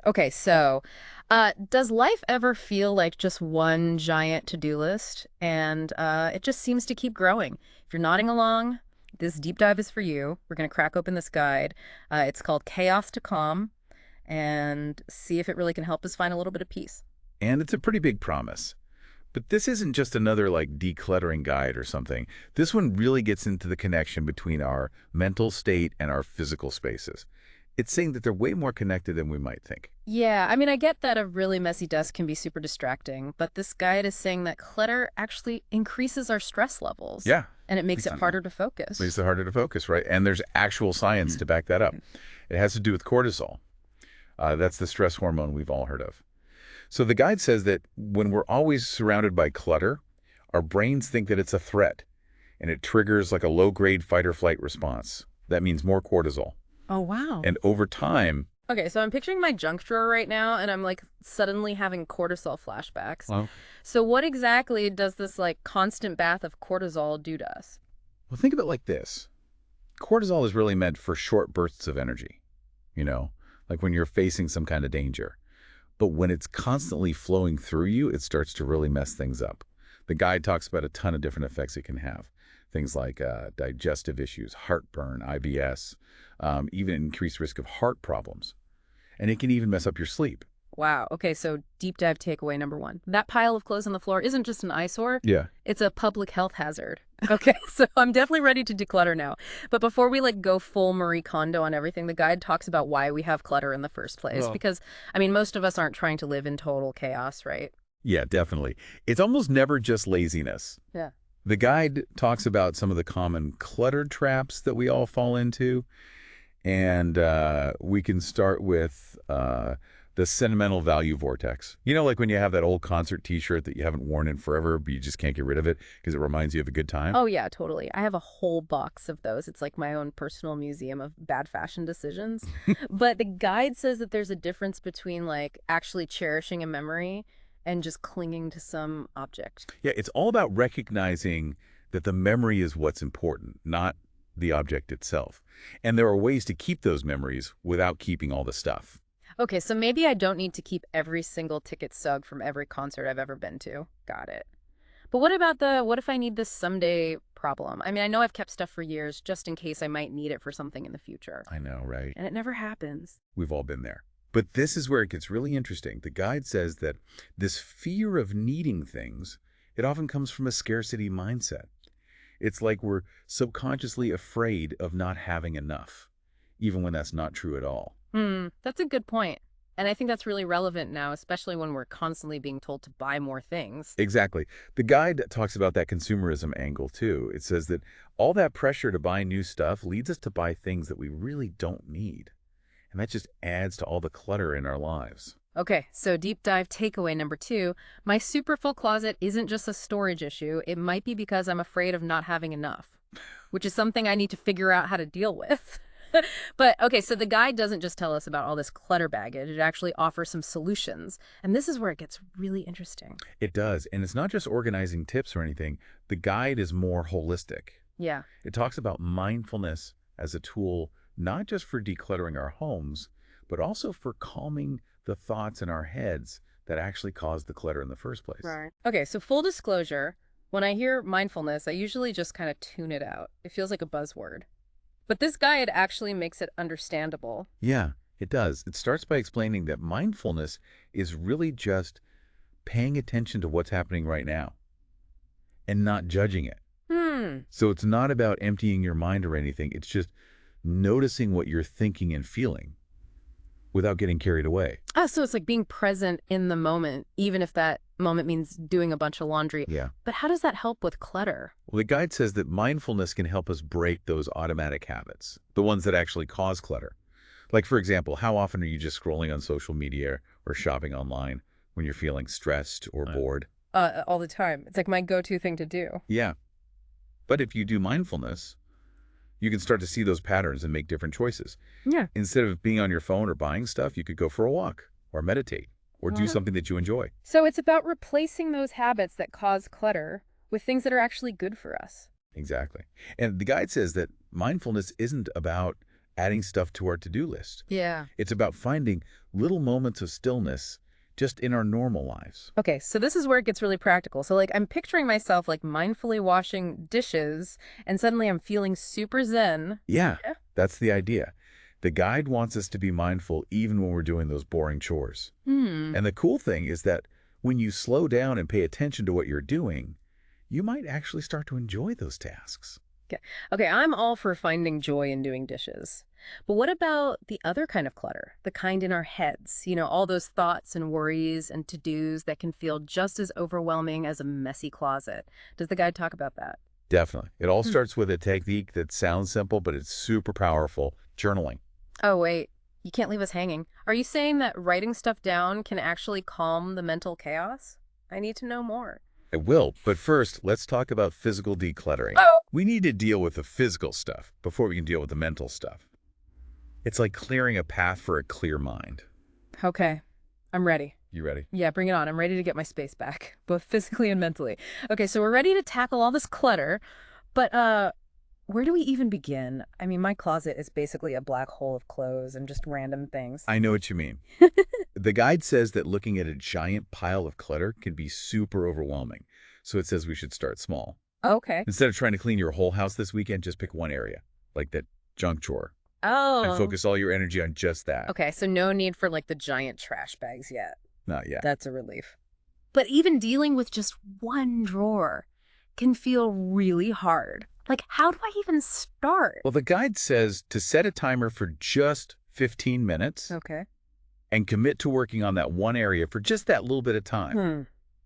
Okay, so does life ever feel like just one giant to-do list? And it just seems to keep growing. If you're nodding along, this deep dive is for you. We're going to crack open this guide. It's called Chaos to Calm and see if it really can help us find a little bit of peace. And it's a pretty big promise. But this isn't just another like decluttering guide or something. This one really gets into the connection between our mental state and our physical spaces. It's saying that they're way more connected than we might think. Yeah, I mean, I get that a really messy desk can be super distracting, but this guide is saying that clutter actually increases our stress levels Yeah. and it makes it harder to focus. Makes it harder to focus, right? And there's actual science to back that up. It has to do with cortisol. That's the stress hormone we've all heard of. So the guide says that when we're always surrounded by clutter, our brains think that it's a threat, and it triggers like a low-grade fight-or-flight response. That means more cortisol. Oh, wow. And over time... Okay, so I'm picturing my junk drawer right now, and I'm like suddenly having cortisol flashbacks. Well, So what exactly does this like constant bath of cortisol do to us? well, think of it like this. Cortisol is really meant for short bursts of energy, like when you're facing some kind of danger. But when it's constantly flowing through you, it starts to really mess things up. The guide talks about a ton of different effects it can have. Things like digestive issues, heartburn, IBS, even increased risk of heart problems. And it can even mess up your sleep. Wow. Okay, so deep dive takeaway number one. That pile of clothes on the floor isn't just an eyesore. Yeah. It's a public health hazard. Okay, so I'm definitely ready to declutter now. But before we like go full Marie Kondo on everything, the guide talks about why we have clutter in the first place. Well, Because, I mean, most of us aren't trying to live in total chaos, right? yeah, definitely. It's almost never just laziness. Yeah. The guide talks about some of the common clutter traps that we all fall into. And we can start with the sentimental value vortex. Like when you have that old concert T-shirt that you haven't worn in forever, but you just can't get rid of it because it reminds you of a good time. Oh, yeah, totally. I have a whole box of those. It's like my own personal museum of bad fashion decisions. But the guide says that there's a difference between like actually cherishing a memory and just clinging to some object. Yeah, it's all about recognizing that the memory is what's important, not the object itself. And there are ways to keep those memories without keeping all the stuff. Okay, so maybe I don't need to keep every single ticket stub from every concert I've ever been to. Got it. But what about what if I need this someday problem? I mean, I know I've kept stuff for years just in case I might need it for something in the future. I know, right? And it never happens. We've all been there. But this is where it gets really interesting. The guide says that this fear of needing things, it often comes from a scarcity mindset. It's like we're subconsciously afraid of not having enough, even when that's not true at all. That's a good point. And I think that's really relevant now, especially when we're constantly being told to buy more things. Exactly. The guide talks about that consumerism angle, too. It says that all that pressure to buy new stuff leads us to buy things that we really don't need. And that just adds to all the clutter in our lives. Okay, so deep dive takeaway number two, my super full closet isn't just a storage issue. It might be because I'm afraid of not having enough, which is something I need to figure out how to deal with. But okay, so the guide doesn't just tell us about all this clutter baggage. It actually offers some solutions. And this is where it gets really interesting. It does. And it's not just organizing tips or anything. The guide is more holistic. Yeah. It talks about mindfulness as a tool, not just for decluttering our homes, but also for calming the thoughts in our heads that actually cause the clutter in the first place. Right. Okay, so full disclosure, when I hear mindfulness, I usually just kind of tune it out. It feels like a buzzword. But this guide actually makes it understandable. Yeah, it does. It starts by explaining that mindfulness is really just paying attention to what's happening right now and not judging it. So it's not about emptying your mind or anything. It's just noticing what you're thinking and feeling without getting carried away. So it's like being present in the moment, even if that moment means doing a bunch of laundry. Yeah. But how does that help with clutter? Well, the guide says that mindfulness can help us break those automatic habits, the ones that actually cause clutter. Like, for example, how often are you just scrolling on social media or shopping online when you're feeling stressed or bored? All the time. It's like my go-to thing to do. Yeah. But if you do mindfulness, you can start to see those patterns and make different choices. Yeah. Instead of being on your phone or buying stuff, you could go for a walk or meditate or do something that you enjoy. So it's about replacing those habits that cause clutter with things that are actually good for us. Exactly. And the guide says that mindfulness isn't about adding stuff to our to-do list. Yeah. It's about finding little moments of stillness just in our normal lives. Okay, so this is where it gets really practical. So, like, I'm picturing myself, like, mindfully washing dishes, and suddenly I'm feeling super zen. Yeah, Yeah. that's the idea. The guide wants us to be mindful even when we're doing those boring chores. Hmm. And the cool thing is that when you slow down and pay attention to what you're doing, you might actually start to enjoy those tasks. Okay. Okay, I'm all for finding joy in doing dishes. But what about the other kind of clutter? The kind in our heads, all those thoughts and worries and to-dos that can feel just as overwhelming as a messy closet. Does the guide talk about that? Definitely. It all Hmm. starts with a technique that sounds simple, but it's super powerful: journaling. Oh, wait. You can't leave us hanging. Are you saying that writing stuff down can actually calm the mental chaos? I need to know more. It will, but first, let's talk about physical decluttering. Oh. We need to deal with the physical stuff before we can deal with the mental stuff. It's like clearing a path for a clear mind. Okay, I'm ready. You ready? Yeah, bring it on. I'm ready to get my space back, both physically and mentally. Okay, so we're ready to tackle all this clutter, but where do we even begin? I mean, my closet is basically a black hole of clothes and just random things. I know what you mean. The guide says that looking at a giant pile of clutter can be super overwhelming, so it says we should start small. Okay. Instead of trying to clean your whole house this weekend, just pick one area, like that junk drawer, and Oh. focus all your energy on just that. Okay, so no need for like the giant trash bags yet. Not yet. That's a relief. But even dealing with just one drawer can feel really hard. Like, how do I even start? Well, the guide says to set a timer for just 15 minutes Okay. and commit to working on that one area for just that little bit of time. Hmm.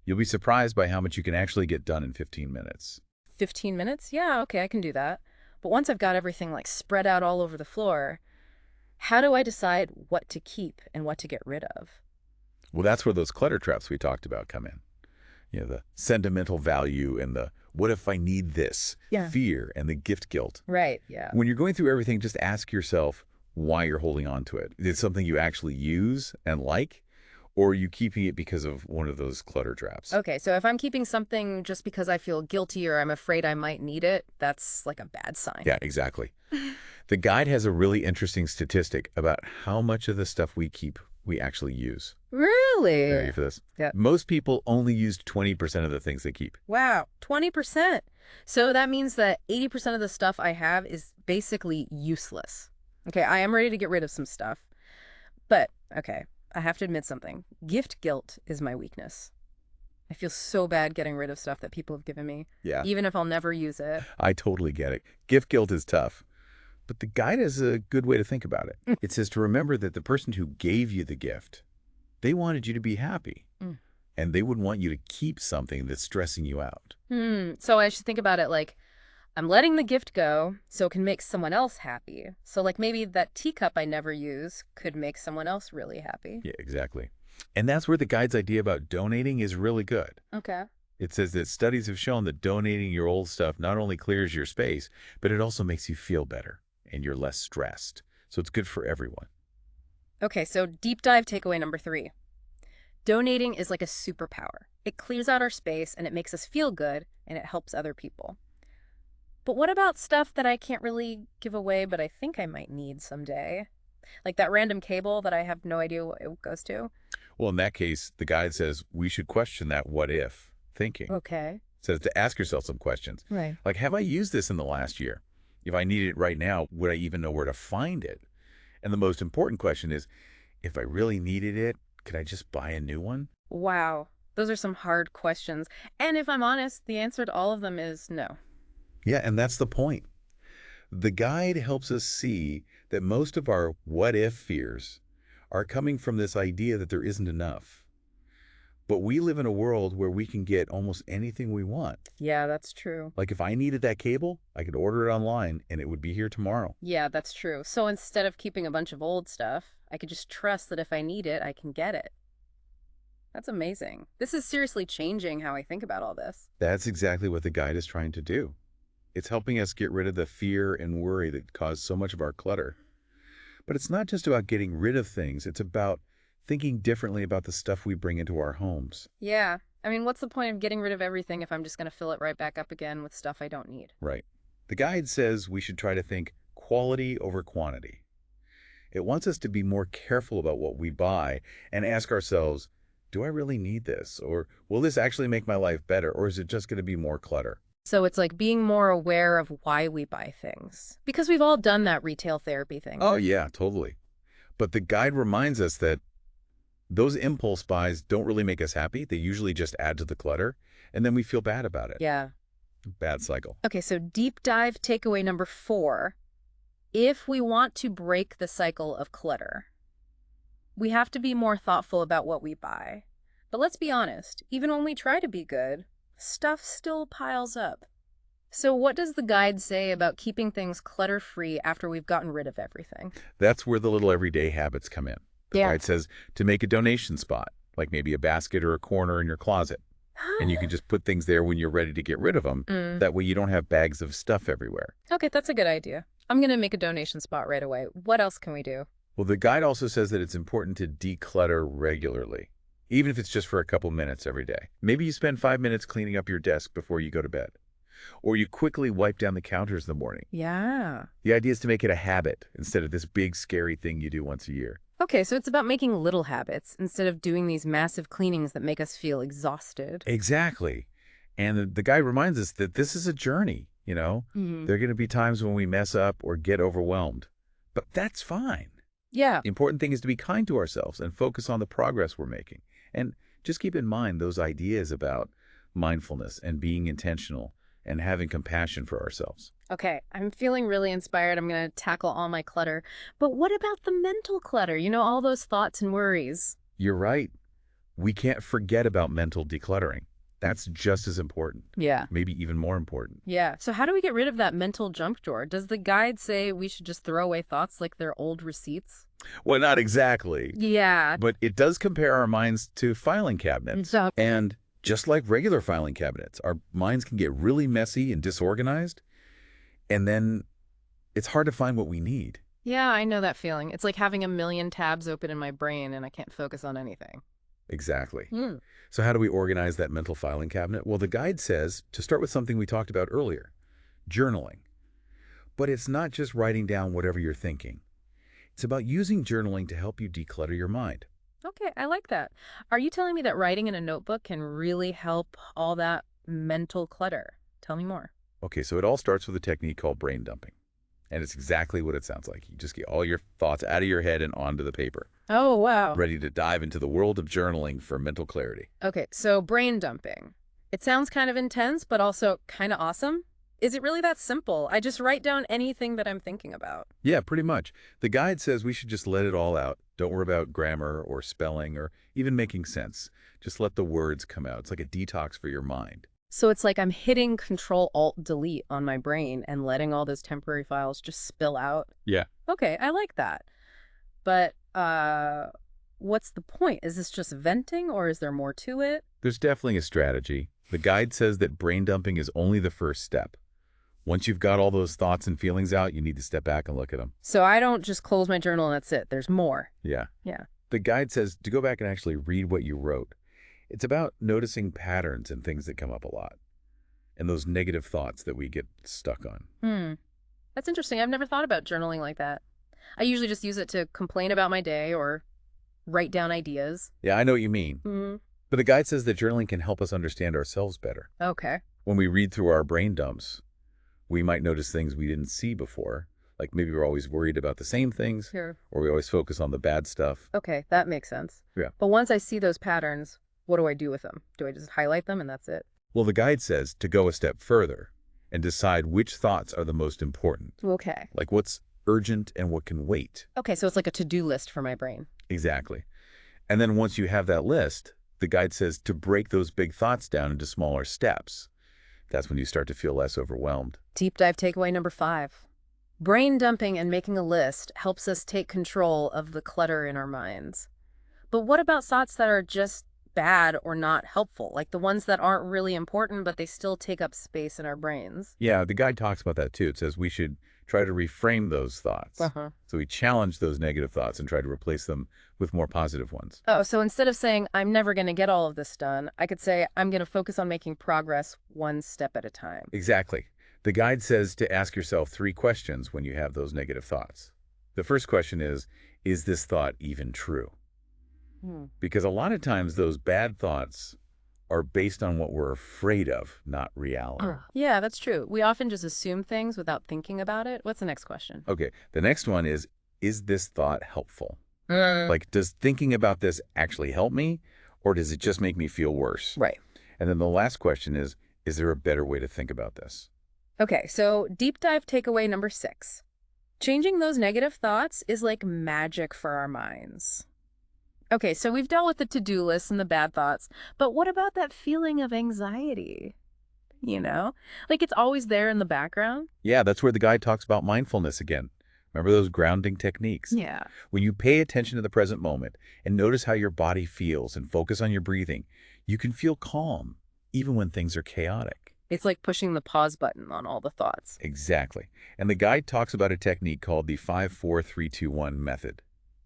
You'll be surprised by how much you can actually get done in 15 minutes. 15 minutes? Yeah, okay, I can do that. But once I've got everything like spread out all over the floor, how do I decide what to keep and what to get rid of? Well, that's where those clutter traps we talked about come in. The sentimental value and the what if I need this, Yeah. fear and the gift guilt. Right, yeah. When you're going through everything, just ask yourself why you're holding on to it. Is it something you actually use and like, or are you keeping it because of one of those clutter traps? Okay, so if I'm keeping something just because I feel guilty or I'm afraid I might need it, that's like a bad sign. Yeah, exactly. The guide has a really interesting statistic about how much of the stuff we keep we actually use. Really? Ready for this? Yeah. Most people only use 20% of the things they keep. Wow, 20%. So that means that 80% of the stuff I have is basically useless. Okay, I am ready to get rid of some stuff. But, okay, I have to admit something. Gift guilt is my weakness. I feel so bad getting rid of stuff that people have given me, Yeah, even if I'll never use it. I totally get it. Gift guilt is tough. But the guide has a good way to think about it. It says to remember that the person who gave you the gift, they wanted you to be happy. Mm. And they wouldn't want you to keep something that's stressing you out. So I should think about it like, I'm letting the gift go so it can make someone else happy. So like maybe that teacup I never use could make someone else really happy. Yeah, exactly. And that's where the guide's idea about donating is really good. Okay. It says that studies have shown that donating your old stuff not only clears your space, but it also makes you feel better and you're less stressed. So it's good for everyone. Okay, so deep dive takeaway number 3. Donating is like a superpower. It clears out our space and it makes us feel good and it helps other people. But what about stuff that I can't really give away, but I think I might need someday? Like that random cable that I have no idea what it goes to? Well, in that case, the guide says we should question that what if thinking. Okay. It says to ask yourself some questions. Right. Like, have I used this in the last year? If I needed it right now, would I even know where to find it? And the most important question is, if I really needed it, could I just buy a new one? Wow. Those are some hard questions. And if I'm honest, the answer to all of them is no. Yeah, and that's the point. The guide helps us see that most of our what-if fears are coming from this idea that there isn't enough. But we live in a world where we can get almost anything we want. Yeah, that's true. Like if I needed that cable, I could order it online and it would be here tomorrow. Yeah, that's true. So instead of keeping a bunch of old stuff, I could just trust that if I need it, I can get it. That's amazing. This is seriously changing how I think about all this. That's exactly what the guide is trying to do. It's helping us get rid of the fear and worry that cause so much of our clutter. But it's not just about getting rid of things. It's about thinking differently about the stuff we bring into our homes. Yeah. I mean, what's the point of getting rid of everything if I'm just going to fill it right back up again with stuff I don't need? Right. The guide says we should try to think quality over quantity. It wants us to be more careful about what we buy and ask ourselves, do I really need this? Or will this actually make my life better? Or is it just going to be more clutter? So it's like being more aware of why we buy things. Because we've all done that retail therapy thing. Oh, yeah, totally. But the guide reminds us that those impulse buys don't really make us happy. They usually just add to the clutter, and then we feel bad about it. Yeah. Bad cycle. Okay, so deep dive takeaway number 4. If we want to break the cycle of clutter, we have to be more thoughtful about what we buy. But let's be honest, even when we try to be good, stuff still piles up. So what does the guide say about keeping things clutter-free after we've gotten rid of everything? That's where the little everyday habits come in. The guide says to make a donation spot, like maybe a basket or a corner in your closet. And you can just put things there when you're ready to get rid of them. That way you don't have bags of stuff everywhere. Okay, that's a good idea. I'm going to make a donation spot right away. What else can we do? Well, the guide also says that it's important to declutter regularly, even if it's just for a couple minutes every day. Maybe you spend 5 minutes cleaning up your desk before you go to bed. Or you quickly wipe down the counters in the morning. Yeah. The idea is to make it a habit instead of this big, scary thing you do once a year. Okay, so it's about making little habits instead of doing these massive cleanings that make us feel exhausted. Exactly. And the guide reminds us that this is a journey, you know? There are going to be times when we mess up or get overwhelmed. But that's fine. Yeah. The important thing is to be kind to ourselves and focus on the progress we're making. And just keep in mind those ideas about mindfulness and being intentional and having compassion for ourselves. Okay, I'm feeling really inspired. I'm going to tackle all my clutter. But what about the mental clutter? You know, all those thoughts and worries. You're right. We can't forget about mental decluttering. That's just as important. Yeah. Maybe even more important. Yeah. So how do we get rid of that mental junk drawer? Does the guide say we should just throw away thoughts like they're old receipts? Well, not exactly. Yeah. But it does compare our minds to filing cabinets. And just like regular filing cabinets, our minds can get really messy and disorganized, and then it's hard to find what we need. Yeah, I know that feeling. It's like having a million tabs open in my brain and I can't focus on anything. Exactly. So how do we organize that mental filing cabinet? Well, the guide says to start with something we talked about earlier, journaling. But it's not just writing down whatever you're thinking. It's about using journaling to help you declutter your mind. Okay, I like that. Are you telling me that writing in a notebook can really help all that mental clutter? Tell me more. Okay, so it all starts with a technique called brain dumping. And it's exactly what it sounds like. You just get all your thoughts out of your head and onto the paper. Oh, wow. Ready to dive into the world of journaling for mental clarity. Okay, so brain dumping. It sounds kind of intense, but also kind of awesome. Is it really that simple? I just write down anything that I'm thinking about. Yeah, pretty much. The guide says we should just let it all out. Don't worry about grammar or spelling or even making sense. Just let the words come out. It's like a detox for your mind. So it's like I'm hitting Control-Alt-Delete on my brain and letting all those temporary files just spill out. Yeah. Okay, I like that. But what's the point? Is this just venting or is there more to it? There's definitely a strategy. The guide says that brain dumping is only the first step. Once you've got all those thoughts and feelings out, you need to step back and look at them. So I don't just close my journal and that's it. There's more. Yeah. Yeah. The guide says to go back and actually read what you wrote. It's about noticing patterns and things that come up a lot and those negative thoughts that we get stuck on. That's interesting. I've never thought about journaling like that. I usually just use it to complain about my day or write down ideas. Yeah, I know what you mean. But the guide says that journaling can help us understand ourselves better. Okay. When we read through our brain dumps, we might notice things we didn't see before. Like maybe we're always worried about the same things, Sure. or we always focus on the bad stuff. Okay, that makes sense. Yeah. But once I see those patterns, what do I do with them? Do I just highlight them and that's it? Well, the guide says to go a step further and decide which thoughts are the most important. Okay. Like what's urgent and what can wait. Okay, so it's like a to-do list for my brain. Exactly. And then once you have that list, the guide says to break those big thoughts down into smaller steps. That's when you start to feel less overwhelmed. Deep dive takeaway number 5. Brain dumping and making a list helps us take control of the clutter in our minds. But what about thoughts that are just bad or not helpful, like the ones that aren't really important, but they still take up space in our brains? Yeah, the guide talks about that too. It says we should try to reframe those thoughts. So we challenge those negative thoughts and try to replace them with more positive ones. Oh, so instead of saying, I'm never going to get all of this done, I could say, I'm going to focus on making progress one step at a time. Exactly. The guide says to ask yourself 3 questions when you have those negative thoughts. The first question is this thought even true? Hmm. Because a lot of times those bad thoughts are based on what we're afraid of, not reality. Yeah, that's true. We often just assume things without thinking about it. What's the next question? Okay, the next one is this thought helpful? Like, does thinking about this actually help me, or does it just make me feel worse? Right. And then the last question is there a better way to think about this? Okay, so deep dive takeaway number 6. Changing those negative thoughts is like magic for our minds. Okay, so we've dealt with the to-do list and the bad thoughts, but what about that feeling of anxiety? You know? Like it's always there in the background? Yeah, that's where the guide talks about mindfulness again. Remember those grounding techniques? Yeah. When you pay attention to the present moment and notice how your body feels and focus on your breathing, you can feel calm, even when things are chaotic. It's like pushing the pause button on all the thoughts. Exactly. And the guide talks about a technique called the 5-4-3-2-1 method.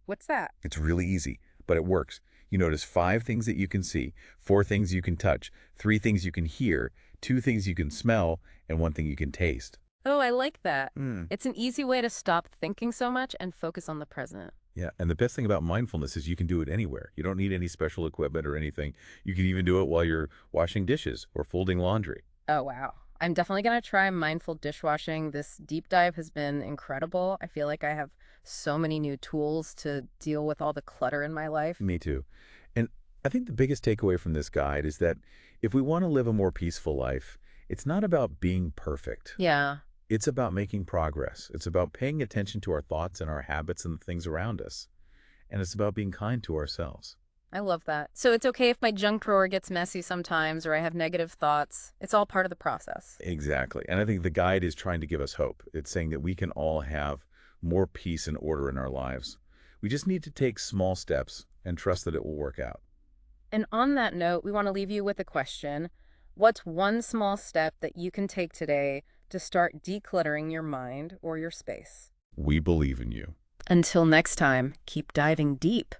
What's that? It's really easy, but it works. You notice 5 things that you can see, 4 things you can touch, 3 things you can hear, 2 things you can smell, and 1 thing you can taste. Oh, I like that. Mm. It's an easy way to stop thinking so much and focus on the present. Yeah, and the best thing about mindfulness is you can do it anywhere. You don't need any special equipment or anything. You can even do it while you're washing dishes or folding laundry. Oh, wow. I'm definitely going to try mindful dishwashing. This deep dive has been incredible. I feel like I have so many new tools to deal with all the clutter in my life. Me too. And I think the biggest takeaway from this guide is that if we want to live a more peaceful life, it's not about being perfect. Yeah. It's about making progress. It's about paying attention to our thoughts and our habits and the things around us. And it's about being kind to ourselves. I love that. So it's okay if my junk drawer gets messy sometimes or I have negative thoughts. It's all part of the process. Exactly. And I think the guide is trying to give us hope. It's saying that we can all have more peace and order in our lives. We just need to take small steps and trust that it will work out. And on that note, we want to leave you with a question. What's one small step that you can take today to start decluttering your mind or your space? We believe in you. Until next time, keep diving deep.